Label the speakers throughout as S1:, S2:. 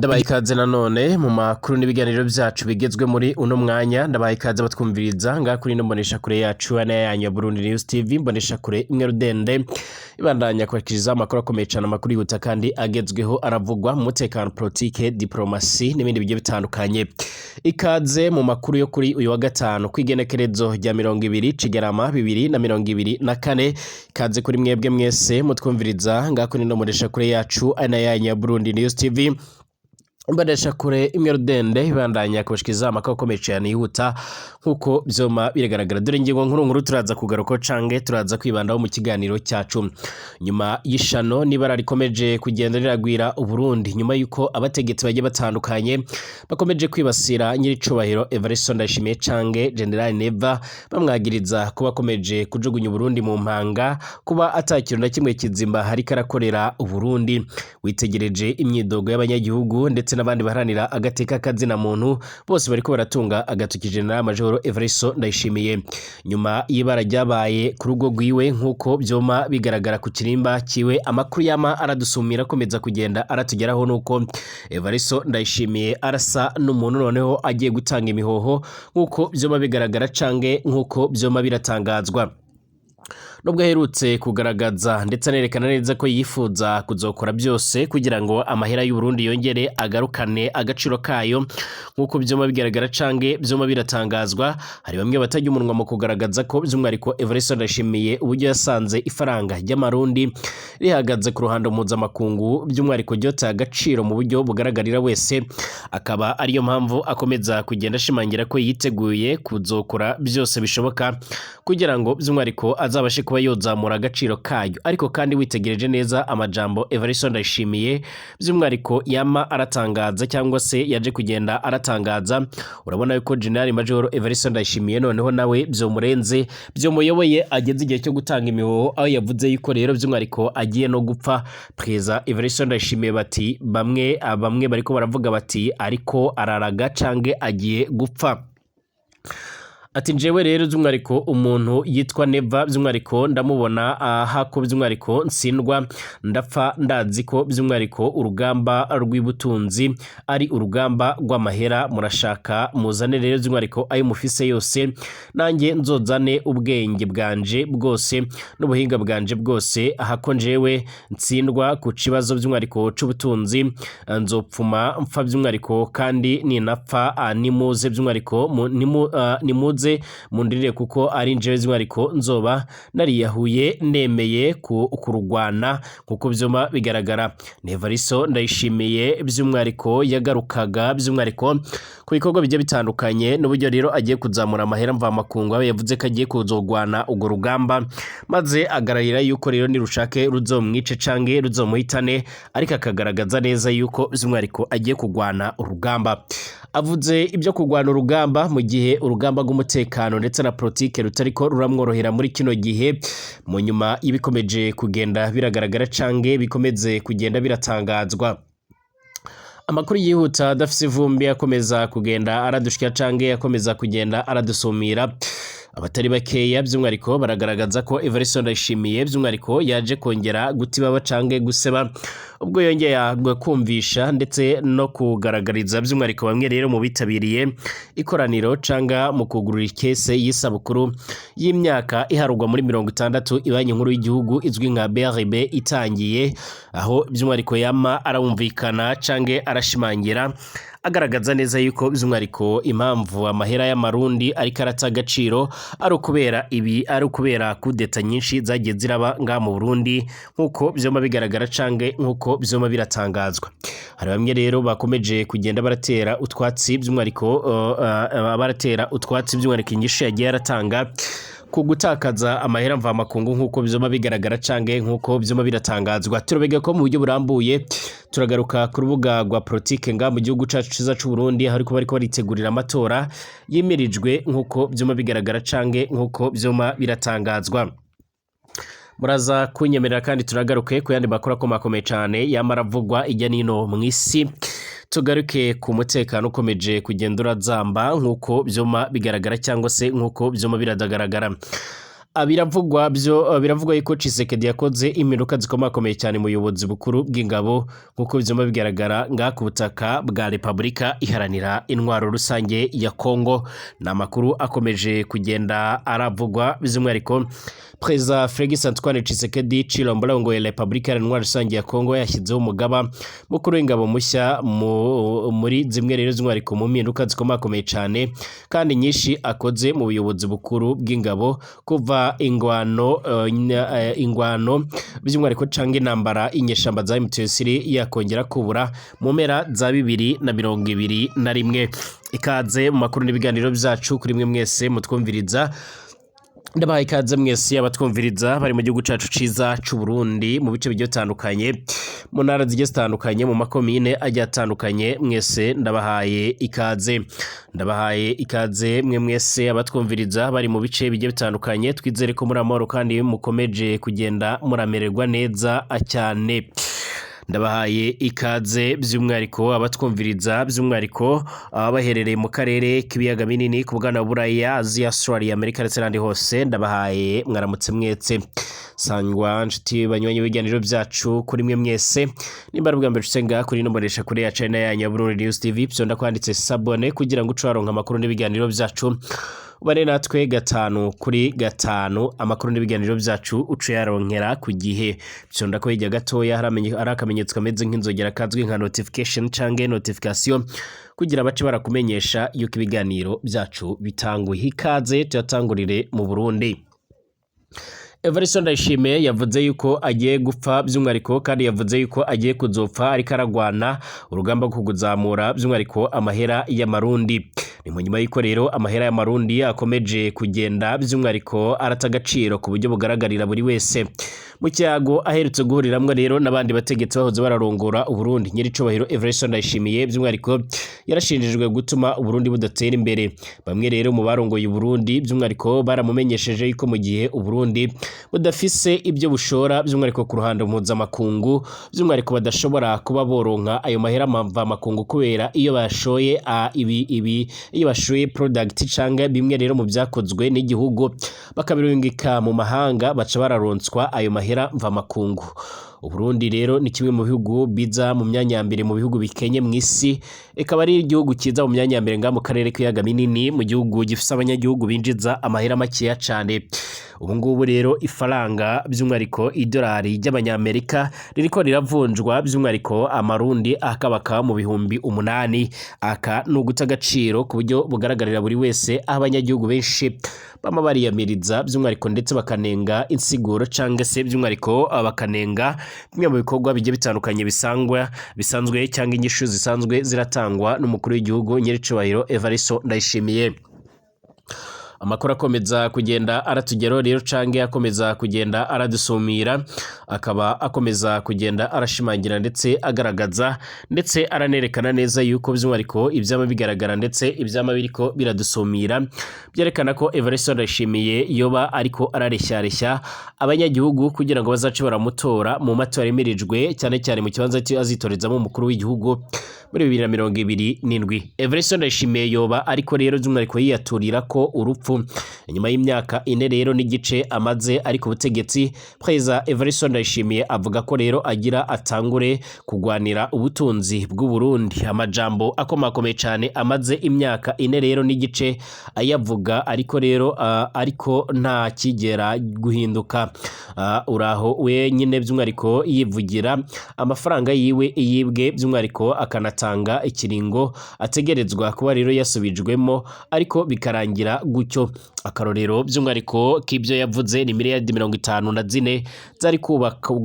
S1: Ndabaye ikaze nanone mu makuru n'ibiganiro byacu bigezwe muri uno mwanya. Ndabaye ikaze batwumviriza nga kuri no mbonesha kure yacu ana yanyu Burundi News TV, mbonesha kure imwe rudende ibandanya kwakiriza amakuru akomeye cyane, amakuru yihuta kandi agezweho aravugwa mu mutekano, politike, diplomasi n'ibindi bigiye bitandukanye. Ikaze mu makuru yo kuri uyu wa gatanu kwigenekerezo rya 20 Kigarama 2024. Ikaze kuri mwebwe mwese mutwumviriza nga kuri no mbonesha kure yacu ana yanyu Burundi News TV, mbadesha kure imwe rudende ibandanya kubashikiza amakuru akomeye cyane yihuta nkuko byoma biragaragara. Dore ingingo nkuru turaza kugaruka cange turaza kwibandaho mu kiganiro cyacu. Nyuma y'ishano nibara rikomeje kugenda riragwira Uburundi, nyuma yuko abategetsi bagiye batandukanye bakomeje kwibasira nyiricubahiro Evariste Ndayishimiye cange General Neva, bamwagiriza kuba akomeje kujugunya Uburundi mu mpanga, kuba atakiro na kimwe kizimba hari karakorera Uburundi. Witegereje imyidogo y'abanyagihugu ndetse n'abandi baharanira agateka kazina muntu, bose bariko baratunga agatuki General Major Evariste Ndayishimiye nyuma y'ibara ryabaye ku rugo rwiwe nkuko byoma bigaragara ku kirimba kiwe. Amakuru yama aradusumira komeza kugenda aratugeraho nuko Evariste Ndayishimiye arasa n'umuntu noneho agiye gutanga imihoho nkuko byoma bigaragara cange nkuko byoma biratangazwa. Nubwo aherutse kugaragaza ndetse anerekana neza ko yifuza kuzokora byose kugira ngo amahera y'u Burundi yongere agarukane agaciro kayo nkuko byoma bigaragara cange byoma biratangazwa, hari bamwe batajya umunwa mu kugaragaza ko by'umwariko Evariste Ndayishimiye uburyo yasanze ifaranga ry'amarundi rihagaze ku ruhando mpuzamakungu by'umwariko ryota agaciro mu buryo bugaragarira wese, akaba ariyo mpamvu akomeza kugenda ashimangira ko yiteguye kuzokora byose bishoboka kugira ngo by'umwariko azabashe kuba yozamura agaciro kayo. Ariko kandi witegereje neza amajambo Evariste Ndayishimiye by'umwariko yama aratangaza cyangwa se yaje kugenda aratangaza, urabona yuko General Major Evariste Ndayishimiye noneho nawe byomurenze byomuyoboye ageze igihe cyo gutanga imihoho, aho yavuze yuko rero by'umwariko agiye no gupfa. Preza Evariste Ndayishimiye bati bamwe bariko baravuga bati ariko araraga cange agiye gupfa. Ati njewe rero by'umwariko umuntu yitwa Neva by'umwariko ndamubona hako by'umwariko nsindwa ndapfa ndazi ko by'umwariko urugamba rw'ibutunzi ari urugamba rw'amahera, murashaka muzane rero by'umwariko ayo mufise yose nanjye nzozane ubwenge bwanje bwose n'ubuhinga bwanje bwose, hako njewe nsindwa ku kibazo by'umwariko c'ubutunzi nzopfuma mpfa by'umwariko kandi ninapfa nimuze by'umwariko nimuze mundirire kuko ari njewe by'umwariko nzoba nariyahuye nemeye kurugwana kuko byoma bigaragara. Evariste Ndayishimiye by'umwariko yagarukaga by'umwariko ku bikorwa bijye bitandukanye n'uburyo rero agiye kuzamura amahera mva makungu, aho yavuze ko agiye kuzogwana ugo rugamba maze agararira yuko rero nirushake ruzomwice cange ruzomuhitane, ariko akagaragaza neza yuko by'umwariko agiye kugwana urugamba. Avuze ibyo kugwana urugamba mu gihe urugamba rw'umutekano ndetse na politike rutariko ruramworohera muri kino gihe, mu nyuma y'ibikomeje kugenda biragaragara cange bikomeze kugenda biratangazwa. Amakuru yihuta adafise ivumbi akomeza kugenda aradushya cange akomeza kugenda aradusumira. Abatari bakeya by'umwariko baragaragaza ko Evariste Ndayishimiye by'umwariko yaje kongera gutiba cange guseba, ubwo yongeye kumvisha ndetse no kugaragariza by'umwariko bamwe rero mu bitabiriye ikoraniro canga mu kugurura ikese y'isabukuru y'imyaka iharugwa muri 60 ibanyi nkuru y'igihugu izwi nka BRB itangiye, aho by'umwariko yama arawumvikana cange arashimangira agaragaza neza yuko by'umwariko impamvu amahera y'amarundi ariko arata agaciro ari ukubera kudeta nyinshi zagiye ziraba nga mu Burundi nkuko byoma bigaragara cange nkuko byoma biratangazwa. Hari bamwe rero bakomeje kugenda baratera utwatsi by'umwariko inyishu yagiye aratanga ku gutakaza amahera mva makungu nkuko byoma bigaragara cange nkuko byoma biratangazwa. Turabega ko mu buryo burambuye turagaruka ku rubuga rwa politike nga mu gihugu cacu ciza c'u Burundi, aho ariko bariko baritegurira amatora yimirijwe nkuko byoma bigaragara cange nkuko byoma biratangazwa. Muraza kunyemerera kandi turagaruke ku yandi makuru akomeye cyane yamaravugwa ijya nino mu isi. Tugaruke ku mutekano ukomeje kugenda urazamba nkuko byoma bigaragara cyangwa se nkuko byoma biradagaragara. biravugwa yuko Tshisekedi yakoze imiruka zikomakomeye cyane mu buyobozi bukuru bw'ingabo nkuko bizoma bigaragara ngaha ku butaka bwa Repubulika iharanira intwaro rusange ya Kongo. Namakuru akomeje kugenda aravugwa bizumwariko President Félix Antoine Tshisekedi Tshilombo ngo Repubulika iharanira intwaro rusange ya Kongo yashyizeho umugaba mukuru w'ingabo mushya muri zimwe rero zumwariko mu mpinduka zikomakomeye cyane kandi nyinshi akoze mu buyobozi bukuru bw'ingabo kuva ingwano by'umwariko canke intambara inyeshamba za M23 yakongera kubura mu mpera za 2021. Ikaze mu makuru n'ibiganiro byacu kuri mwe mwese mutwumviriza. Ndabaye ikaze mwese abatwumviriza bari mu gihugu cacu ciza c'u Burundi mu bice bigiye bitandukanye mu ntara zigiye zitandukanye mu makomine agiye atandukanye. Mwese ndabahaye ikaze mwe mwese abatwumviriza bari mu bice bigiye bitandukanye. Twizere ko muri amahoro kandi mukomeje kugenda muramererwa neza cyane. Ndabahaye ikaze by'umwariko abatwumviriza by'umwariko abaherereye mu karere k'ibiyaga binini ku bwana Buraya, Asia, Australia, Amerika ndetse n'andi hose. Ndabahaye mwaramutse mwese sangwa nshuti banywanyi b'ibiganiro byacu kuri mwe mwese. Nimba ari ubwa mbere usenga kuri nomboresha kuri ya channel yanyu Burundi News TV byonda kwanditse sabone kugira ngo ucaronka amakuru n'ibiganiro byacu ubane natwe 5 kuri 5 amakuru n'ibiganiro byacu ucayaronkera ku gihe. Byonda ko hirya gatoya hari akamenyetso kameze nk'inzogera kazwi nka notification canke notification kugira bace barakumenyesha yuko ibiganiro byacu bitanguye. Ikaze tuyatangurire mu Burundi. Evariste Ndayishimiye yavuze yuko agiye gupfa by'umwariko kandi yavuze yuko agiye kuzopfa ariko aragwana urugamba rwo kuguzamura by'umwariko amahera y'amarundi. Ni mu nyuma y'iko rero amahera y'amarundi akomeje kugenda by'umwariko aratagaciro ku buryo bugaragarira buri wese. Mu cyago aherutse guhuriramwe rero nabandi bategetsi bahoze bararongora Uburundi. Nyiricobahiro Evariste Ndayishimiye by'umwariko yarashinjijwe gutuma Uburundi budatera imbere. Bamwe rero mu barongoye Uburundi by'umwariko baramumenyesheje yuko mu gihe Uburundi budafise ibyo bushora by'umwariko ku ruhando mpuzamakungu by'umwariko badashobora kuba boronka ayo mahera mva makungu kubera iyo bashoye iyo bashoye product canga bimwe rero mu byakozwe n'igihugu bakabirungika mu mahanga baca bararonswa ayo mahera mva makungu. Uburundi rero ni kimwe mu bihugu biza mu myanya ya mbere mu bihugu bikenye mu isi, ikaba ari igihugu kiza mu myanya ya mbere nga mu karere k'ibiyaga binini mu gihugu gifise abanyagihugu binjiza amahera makeya cyane. Ubu ngubu rero ifaranga by'umwariko idolari ry'abanyamerika ririko riravunjwa by'umwariko amarundi akabaka mu bihumbi 8. Aka nuguta agaciro ku buryo bugaragarira buri wese abanyagihugu benshi bama bariyamiriza by'umwariko ndetse bakanenga insiguro canke se by'umwariko bakanenga bimwe mu bikorwa bigiye bitandukanye bisanzwe cyangwa inyishu zisanzwe ziratangwa n'umukuru w'igihugu Nyiricobahiro Evariste Ndayishimiye. Amakuru akomeza kugenda aratugero rero cange akomeza kugenda aradusumira akaba akomeza kugenda arashimangira ndetse agaragaza ndetse aranerekana neza yuko by'umwariko ibyama bigaragara ndetse ibyama biriko biradusumira byerekana ko Evariste Ndayishimiye yoba ariko arareshya abanyagihugu kugira ngo bazace baramutora mu matora yemirijwe cyane cyane mu kibanza azitorezamo umukuru w'igihugu muri 2027. Evariste Ndayishimiye yoba ariko rero by'umwariko yiyaturira ko urupfu nyuma y'imyaka 4 rero n'igice amaze ariko ubutegetsi. President Evariste Ndayishimiye avuga ko rero agira atangure kugwanira ubutunzi bw'u Burundi. Amajambo akomakomeye cyane amaze imyaka 4 rero n'igice ayavuga ariko rero ariko nta kigera guhinduka. Uraho wenyine by'umwariko yivugira amafaranga yiwe yibwe by'umwariko akanatanga ikiringo ategerezwa kuba rero yasubijwemo ariko bikarangira gucyo. Akarorero by'umwariko k'ibyo yavuze ni miliyari 54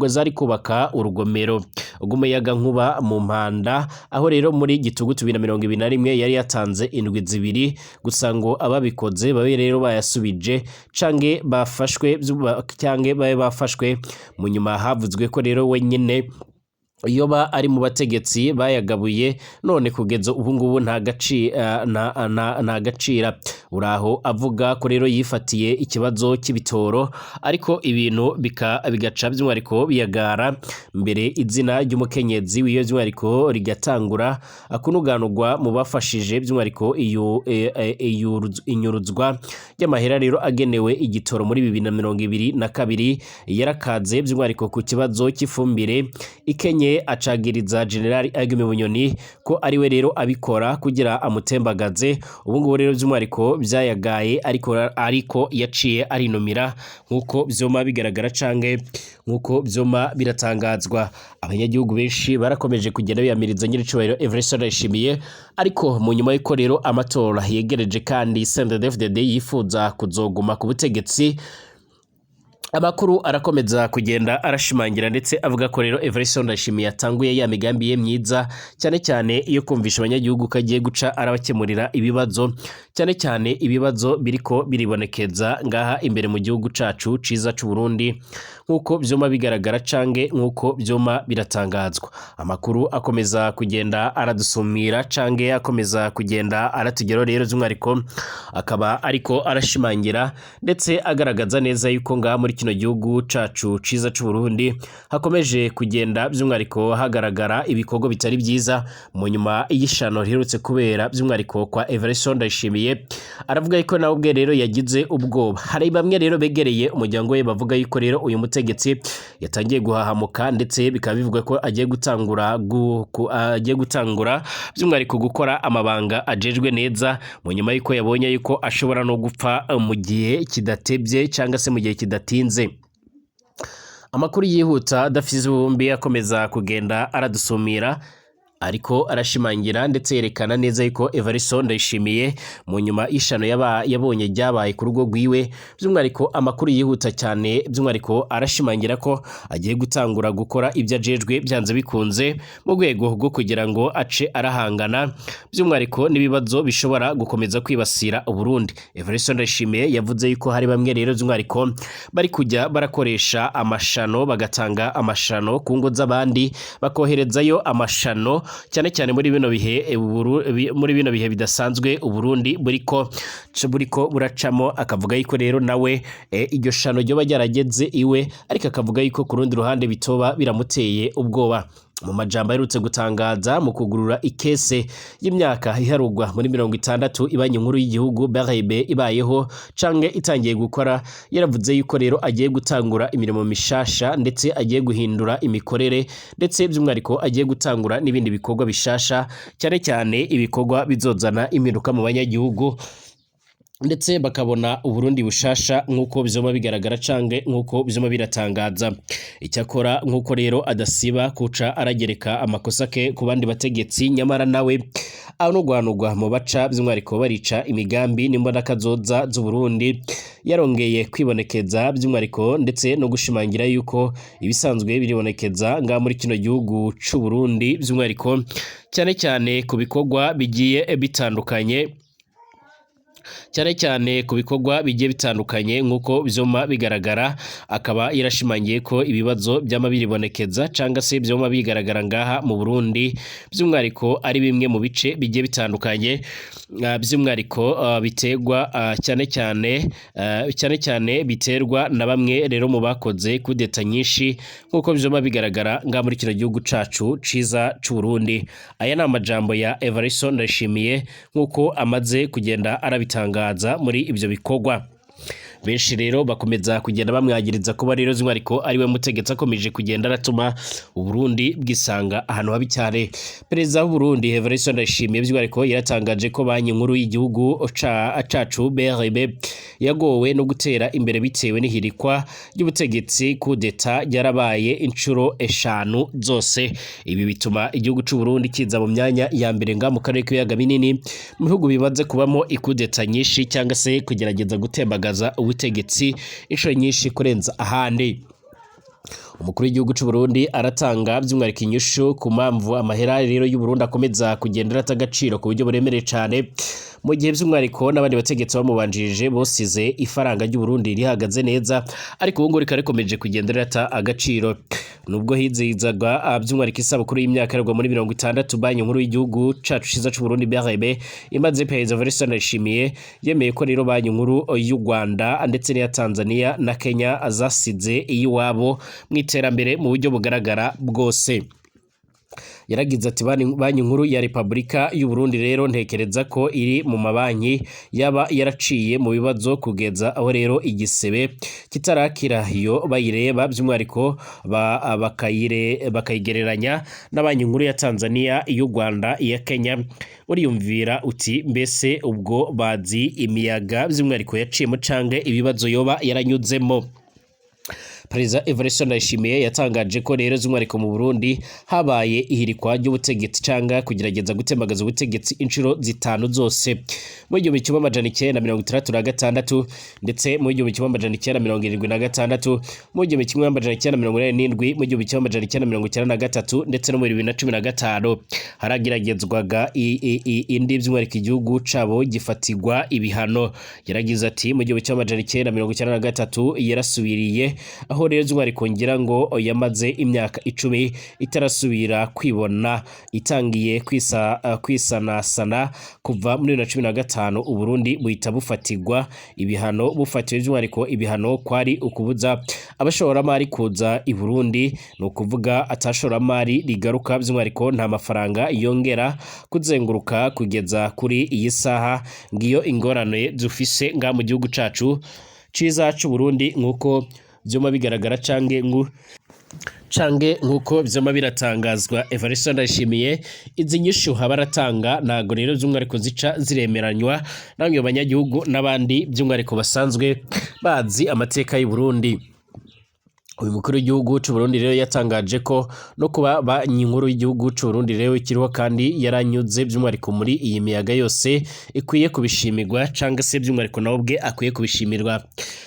S1: zari kubaka urugomero rw'umuyaga nkuba mu Mpanda, aho rero muri Gitugutu 2021 yari yatanze indwi 2 gusa ngo ababikoze babe rero bayasubije cange bafashwe mu nyuma havuzwe ko rero wenyine yoba ari mu bategetsi bayagabuye none kugeza ubu ngubu nta gacira uraho avuga ko rero yifatiye ikibazo cy'ibitoro ariko ibintu bigaca by'umwihariko biyagara mbere izina ry'umukenyezi wiyo by'umwihariko rigatangura akunuganurwa mu bafashije by'umwihariko inyuruzwa ry'amahera rero agenewe igitoro muri 2022 yarakaze by'umwihariko ku kibazo cy'ifumbire ikenye acagiriza General Agime Bunyoni ko ariwe rero abikora kugira amutembagaze ubu ngubu rero by'umwihariko byayagaye ariko yaciye arinumira nkuko byoma bigaragara canke nkuko byoma biratangazwa. Abanyagihugu benshi barakomeje kugenda biyamiriza nyiricubahiro Evariste Ndayishimiye ariko mu nyuma y'uko rero amatora yegereje kandi CNDD-FDD yifuza kuzoguma ku butegetsi, amakuru arakomeza kugenda arashimangira ndetse avuga ko rero Evariste Ndayishimiye yatanguye ya migambi ye myiza cyane cyane iyo kumvisha abanyagihugu kagiye guca arabakemurira ibibazo cyane cyane ibibazo biriko biribonekeza ngaha imbere mu gihugu cacu ciza c'u Burundi nkuko byoma bigaragara cange nkuko byoma biratangazwa. Amakuru akomeza kugenda aradusumira cange akomeza kugenda aratugero rero by'umwihariko akaba ariko arashimangira ndetse agaragaza neza yuko ngaha muri kino gihugu cacu ciza c'u Burundi hakomeje kugenda by'umwihariko hagaragara ibikorwa bitari byiza mu nyuma y'ishano riherutse kubera by'umwihariko kwa Evariste Ndayishimiye. Aravuga yuko nawe ubwe rero yagize ubwoba. Hari bamwe rero begereye umuryango we bavuga yuko rero uyu mutegetsi yatangiye guhahamuka ndetse bikaba bivuga ko agiye gutangura by'umwihariko gukora amabanga ajejwe neza mu nyuma y'uko yabonye yuko ashobora no gupfa mu gihe kidatebye cyangwa se mu gihe kidatinze. Amakuru yihuta adafite ubumbi akomeza kugenda aradusumira ariko arashimangira ndetse yerekana neza yuko Evariste Ndayishimiye mu nyuma y'ishano yabonye ryabaye ku rugo rwiwe by'umwihariko amakuru yihuta cyane by'umwihariko arashimangira ko agiye gutangura gukora ibyo ajejwe byanze bikunze mu rwego rwo kugira ngo ace arahangana by'umwihariko n'ibibazo bishobora gukomeza kwibasira Uburundi. Evariste Ndayishimiye yavuze yuko hari bamwe rero by'umwihariko bari kujya barakoresha amashano bagatanga amashano ku ngo z'abandi bakoherezayo amashano cyane cyane muri bino bihe bidasanzwe Uburundi buriko buracamo. Akavuga yuko rero nawe iryo shano ryo bagerageze iwe ariko akavuga yuko ku rundi ruhande bitoba biramuteye ubwoba. Mu majambo aherutse gutangaza mu kugurura ikese y'imyaka iharugwa muri 60 ibanye nkuru y'igihugu BRB ibayeho canke itangiye gukora, yaravuze yuko rero agiye gutangura imirimo mishasha ndetse agiye guhindura imikorere ndetse by'umwihariko agiye gutangura n'ibindi bikorwa bishasha cyane cyane ibikorwa bizozana impinduka mu banyagihugu ndetse bakabona Uburundi bushasha nkuko bizoma bigaragara cange nkuko bizoma biratangaza. Icyakora nkuko rero adasiba kuca aragereka amakosa ke ku bandi bategetsi, nyamara nawe anugwanugwa mu baca by'umwihariko barica imigambi n'imbona kazoza z'u Burundi yarongeye kwibonekeza by'umwihariko ndetse no gushimangira yuko ibisanzwe biribonekeza nga muri kino gihugu c'u Burundi by'umwihariko cyane cyane ku bikorwa bigiye bitandukanye bigiye bitandukanye nkuko byoma bigaragara. Akaba yarashimangiye ko ibibazo byama biribonekeza cyangwa se byoma bigaragara ngaha mu Burundi by'umwihariko ari bimwe mu bice bigiye bitandukanye by'umwihariko biterwa cyane cyane biterwa na bamwe rero mu bakoze kudeta nyinshi nkuko byoma bigaragara ngaha muri kino gihugu cacu ciza c'u Burundi. Aya ni amajambo ya Evariste Ndayishimiye nkuko amaze kugenda arabitangaza muri ibyo bikorwa. Benshi rero bakomeza kugenda bamwagiriza kuba rero by'umwihariko ariwe mutegetsi akomeje kugenda aratuma Uburundi bwisanga ahantu habi cyane. Perezida w'u Burundi Evariste Ndayishimiye by'umwihariko yaratangaje ko banki nkuru y'igihugu cacu BRB yagowe no gutera imbere bitewe n'ihirikwa ry'ubutegetsi kudeta yarabaye inshuro 5 zose. Ibi bituma igihugu c'u Burundi kiza mu myanya ya mbere nga mu karere k'ibiyaga binini mu bihugu bimaze kubamo ikudeta nyinshi cyangwa se kugerageza gutembagaza ubutegetsi inshuro nyinshi kurenza ahandi. Umukuru w'igihugu c'u Burundi aratanga by'umwihariko inyishu ku mpamvu amahera rero y'u Burundi akomeza kugenda atagaciro ku buryo buremereye cyane mu gihe by'umwariko n'abandi bategetsi bamubanjirije bosize ifaranga ry'u Burundi rihagaze neza ariko ubu ngo rikomeje kugenda rata agaciro nubwo hizizaga by'umwariko isabukuru y'imyaka yarwa muri 60 banki nkuru y'igihugu cacu ciza c'u Burundi BRB imaze Perezida Evariste Ndayishimiye yemeye ko rero banki nkuru y'u Rwanda ndetse n'iya Tanzania na Kenya azasize iyiwabo mu iterambere mu buryo bugaragara bwose. Yaragize ati banki nkuru ya Republika y'u Burundi rero ntekereza ko iri mu mabanki yaba yaraciye mu bibazo kugeza aho rero igisebe kitarakira iyo bayireba by'umwariko bakayigereranya na banki nkuru ya Tanzania, y'u Rwanda, iya Kenya. Uriyumvira uti mbese ubwo bazi imiyaga by'umwariko yaciyemo canke ibibazo yoba yaranyuzemo. Perezida Evariste Ndayishimiye yatangaje ko rero z'umwariko mu Burundi habaye ihirikwa ry'ubutegetsi canga kugerageza gutemagaza ubutegetsi inshuro zitanu zose mu 1966 ndetse mu 1976 mu 1987 mu 1993 ndetse no mu 2015 harageragezwaga indi by'umwariko igihugu cabo gifatirwa ibihano. Yaragize ati mu 1993 yarasubiriye aho rero z'umwariko ngira ngo yamaze imyaka 10 itarasubira kwibona itangiye kwisanasana kuva muri 2015 u Burundi buhita bufatirwa ibihano. Bufatiwe z'umwariko ibihano kwari ukubuza abashoramari kuza i Burundi, no kuvuga atashoramari rigaruka by'umwariko nta mafaranga yongera kuzenguruka kugeza kuri iyi saha. Ngiyo ingorane dufise nga mu gihugu cacu ciza c'u Burundi nkuko byoma bigaragara cange nkuko byoma biratangazwa. Evariste Ndayishimiye izi nyishu habaratanga nago rero by'umwariko zica ziremeranywa namwe abanyagihugu n'abandi by'umwariko basanzwe bazi amateka y'u Burundi. Uyu mukuru w'igihugu c'u Burundi rero yatangaje ko no kuba banki nkuru y'igihugu c'u Burundi rero ikiriho kandi yaranyuze by'umwariko muri iyi miyaga yose ikwiye kubishimirwa canga se by'umwariko nawo bwe akwiye kubishimirwa.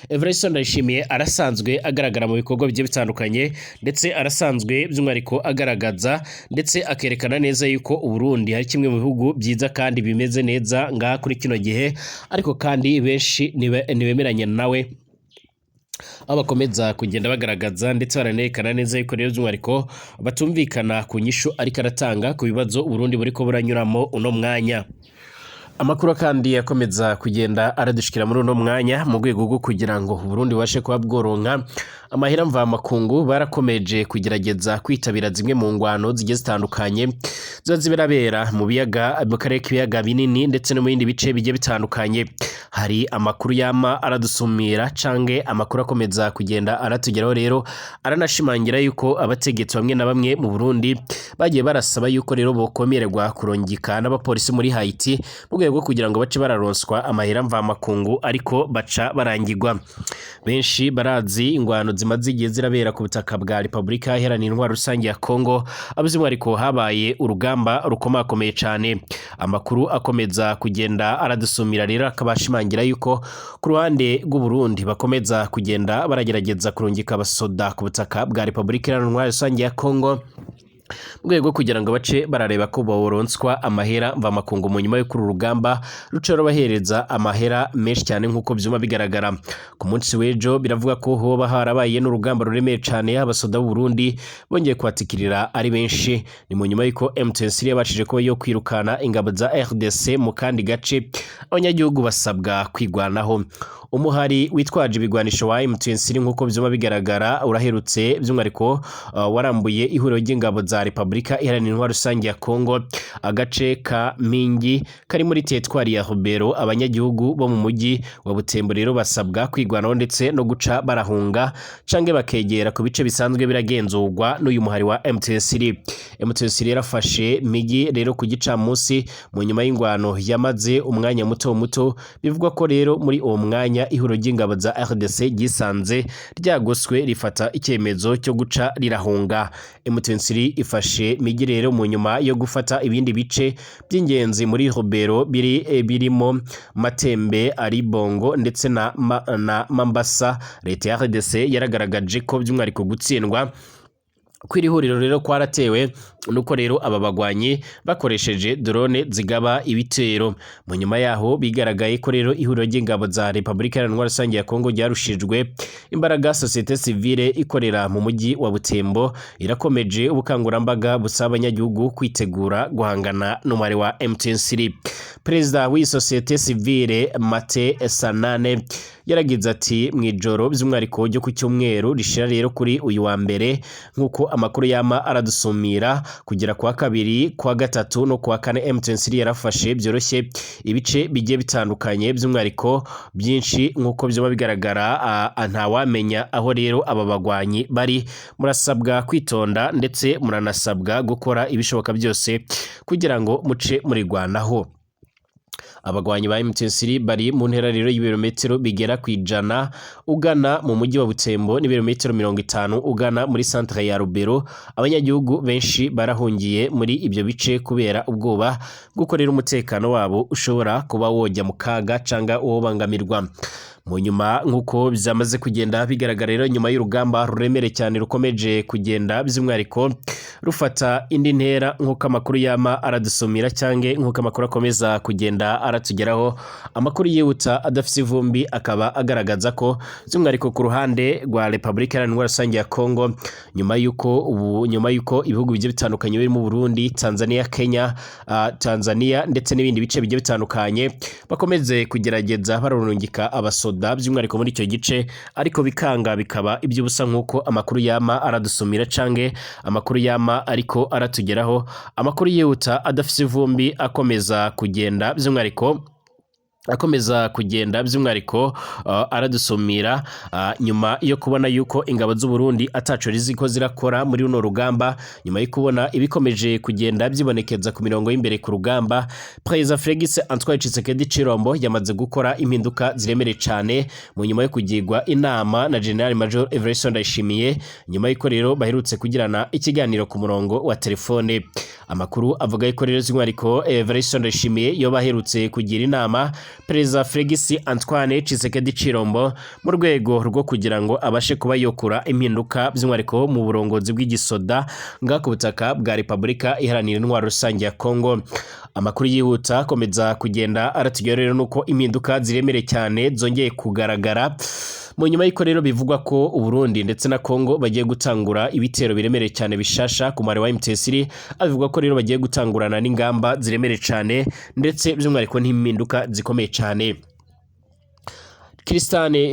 S1: Evariste Ndayishimiye arasanzwe agaragara mu bikorwa bigiye bitandukanye ndetse arasanzwe by'umwariko agaragaza ndetse akerekana neza yuko u Burundi hari kimwe mu bihugu byiza kandi bimeze neza ngaha kuri kino gihe, ariko kandi benshi nibemeranya nawe abakomeza kugenda bagaragaza ndetse baranerekana neza yuko rero by'umwariko batumvikana ku nyishu ariko aratanga ku bibazo Burundi buriko buranyuramo uno mwanya. Amakuru kandi yakomeza kugenda aradushikira muri uno mwanya mu rwego rwo kugira ngo Burundi bashe kuba bworonka amahera mva makungu. Barakomeje kugerageza kwitabira zimwe mu ngwano zigiye zitandukanye zibera mu biyaga mu karere k'ibiyaga binini ndetse no mu bindi bice bigiye bitandukanye. Hari amakuru yama aradusumira cange amakuru akomeza kugenda aratugeraho rero aranashimangira yuko abategetsi bamwe na bamwe mu Burundi bagiye barasaba yuko rero bokomererwa kurongika n'abapolisi muri Haiti mu rwego kugira ngo bace bararonswa amahera mva makungu, ariko baca barangirwa. Benshi barazi ingwano zimaze igihe zirabera ku butaka bwa Republika Iharanira Intwaro Rusange ya Kongo, abuzimwariko habaye urugamba rukomakomeye cyane. Amakuru akomeza kugenda aradusumira rero akabashimangira yuko ku ruhande rw'u Burundi bakomeza kugenda baragerageza kurungika abasoda ku butaka bwa Republika Iharanira Intwaro Rusange ya Kongo mu rwego kugira ngo bace barareba ko boronswa amahera mva makungu mu nyuma yo kuri urugamba ruca rubahereza amahera menshi cyane nkuko byuma bigaragara. Ku munsi w'ejo biravuga ko hoba harabaye n'urugamba ruremeye cyane abasoda b'u Burundi bongeye kwatikirira ari benshi. Ni mu nyuma yuko M23 yabashije ko yo kwirukana ingabo za RDC mu kandi gace, abanyagihugu basabwa kwigwanaho. Umuhari witwaje ibigwanisho wa M23 nkuko byuma bigaragara uraherutse by'umwariko warambuye ihuriro ry'ingabo za Republika Iharanira Intwaro Rusange ya Kongo agace ka Mingi kari muri teritwari ya Rubero. Abanyagihugu bo mu mujyi wa Butembo rero basabwa kwigwanaho ndetse no guca barahunga cange bakegera ku bice bisanzwe biragenzurwa n'uyu muhari wa M23. M23 yarafashe Migi rero ku gicamunsi mu nyuma y'ingwano yamaze umwanya muto. Bivugwa ko rero muri uwo mwanya ihuriro ry'ingabo za RDC gisanze ryagoswe rifata icyemezo cyo guca rirahunga. M23 ifashe Migi rero mu nyuma yo gufata ibindi bice by'ingenzi muri Rubero birimo Matembe, Aribongo ndetse na Mambasa. Leta ya RDC yaragaragaje ko by'umwariko gutsindwa kw'iri huriro rero kwaratewe nuko rero aba bagwanyi bakoresheje drone zigaba ibitero. Mu nyuma yaho bigaragaye ko rero ihuriro ry'ingabo za Republika Iharanira Rusange ya Kongo ryarushijwe imbaraga. Societe civile ikorera mu mujyi wa Butembo irakomeje ubukangurambaga busaba abanyagihugu kwitegura guhangana n'umubare wa M23. Perezida w'iyi societe civile Mate Sanane yaragize ati mwijoro by'umwariko ryo ku cyumweru rishira rero kuri uyu wa mbere nkuko amakuru yama aradusumira kugera kwa kabiri kwa gatatu no kwa kane M23 yarafashe byoroshye ibice bigiye bitandukanye by'umwariko byinshi nkuko byo bigaragara. Ntawamenya aho rero aba bagwanyi bari. Murasabwa kwitonda ndetse muranasabwa gukora ibishoboka byose kugira ngo muce muri Rwanaho. Abagwanyi ba M23 bari mu ntera rero y'ibirometero bigera kwijana ugana mu mujyi wa Butembo n'ibirometero 50 ugana muri centre ya Rubero. Abanyagihugu benshi barahungiye muri ibyo bice kubera ubwoba bw'uko rero umutekano wabo ushobora kuba wojya mu kaga canga uwo bangamirwa. Mu nyuma nkuko byamaze kugenda bigaragara rero nyuma y'urugamba ruremere cyane rukomeje kugenda by'umwariko rufata indi ntera nkuko amakuru yama aradusumira cyange nkuko amakuru akomeza kugenda aratugeraho. Amakuru yihuta adafite ivumbi akaba agaragaza ko by'umwariko ku ruhande rwa Republika Iharanira Rusange ya Kongo nyuma yuko ibihugu bigiye bitandukanye birimo Burundi, Tanzania, Kenya, Tanzania ndetse n'ibindi bice bigiye bitandukanye bakomeze kugerageza bararungika abasoda by'umwariko muri icyo gice, ariko bikanga bikaba iby'ubusa nkuko amakuru yama aradusumira cange amakuru yama ariko aratugeraho. Amakuru yihuta adafite ivumbi akomeza kugenda by'umwariko aradusumira nyuma yo kubona yuko ingabo z'u Burundi ataco riziko zirakora muri runo rugamba, nyuma yo kubona ibikomeje kugenda byibonekeza ku mirongo y'imbere ku rugamba. Perezida Felix Antoine Tshisekedi Chilombo yamaze gukora impinduka ziremere cyane mu nyuma yo kugirwa inama na General Major Everest Ndayishimiye nyuma y'iko rero baherutse kugirana ikiganiro ku murongo wa telefone. Amakuru avuga yuko rero z'umwariko Everest Ndayishimiye yo baherutse kugira inama Perezida Felix Antoine Tshisekedi Chilombo mu rwego rwo kugira ngo abashe kuba yokura impinduka by'umwariko mu burongozi bw'igisoda nga ku butaka bwa Republika Iharanira Intwaro Rusange ya Kongo. Amakuru yihuta komeza kugenda aratugera rero nuko impinduka ziremere cyane zongeye kugaragara mu nyuma y'iko rero bivugwa ko Uburundi ndetse na Kongo bagiye gutangura ibitero biremere cyane bishasha ku mare wa M23. Abivuga ko rero bagiye gutangurana n'ingamba ziremere cyane ndetse by'umwariko n'impinduka zikomeye cyane.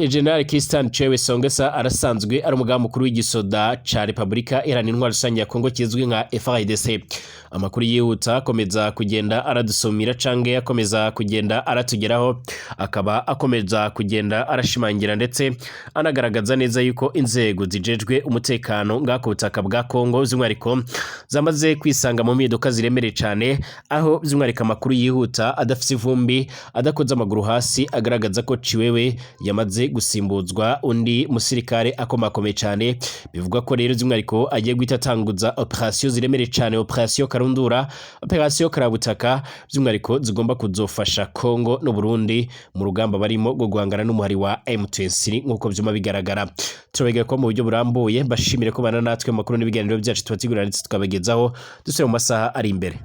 S1: General Christian Chewe Songesa arasanzwe ari umugaba mukuru w'igisoda ca Republika Iharanira Intwaro Rusange ya Kongo kizwi nka FARDC. Amakuru yihuta akomeza kugenda aradusumira cange akomeza kugenda aratugeraho, akaba akomeza kugenda arashimangira ndetse anagaragaza neza yuko inzego zijejwe umutekano ngako butaka bwa Kongo by'umwariko zamaze kwisanga mu midoka ziremere cyane, aho by'umwariko amakuru yihuta adafite ivumbi adakoze amaguru hasi agaragaza ko Ciwewe yamaze gusimbuzwa undi musirikare akomakomeye cyane. Bivuga ko rero by'umwariko agiye guhita atanguza operation ziremere cyane, operation Karundura, operation Karabutaka by'umwariko zigomba kuzofasha Kongo no Burundi mu rugamba barimo go guhangana n'umuhari wa M23 nkuko byuma bigaragara. Turabega ko mu buryo burambuye bashimire ko bana natwe makuru n'ibiganiro byacu tubatigura ndetse tukabagezaho dusubira mu masaha ari imbere.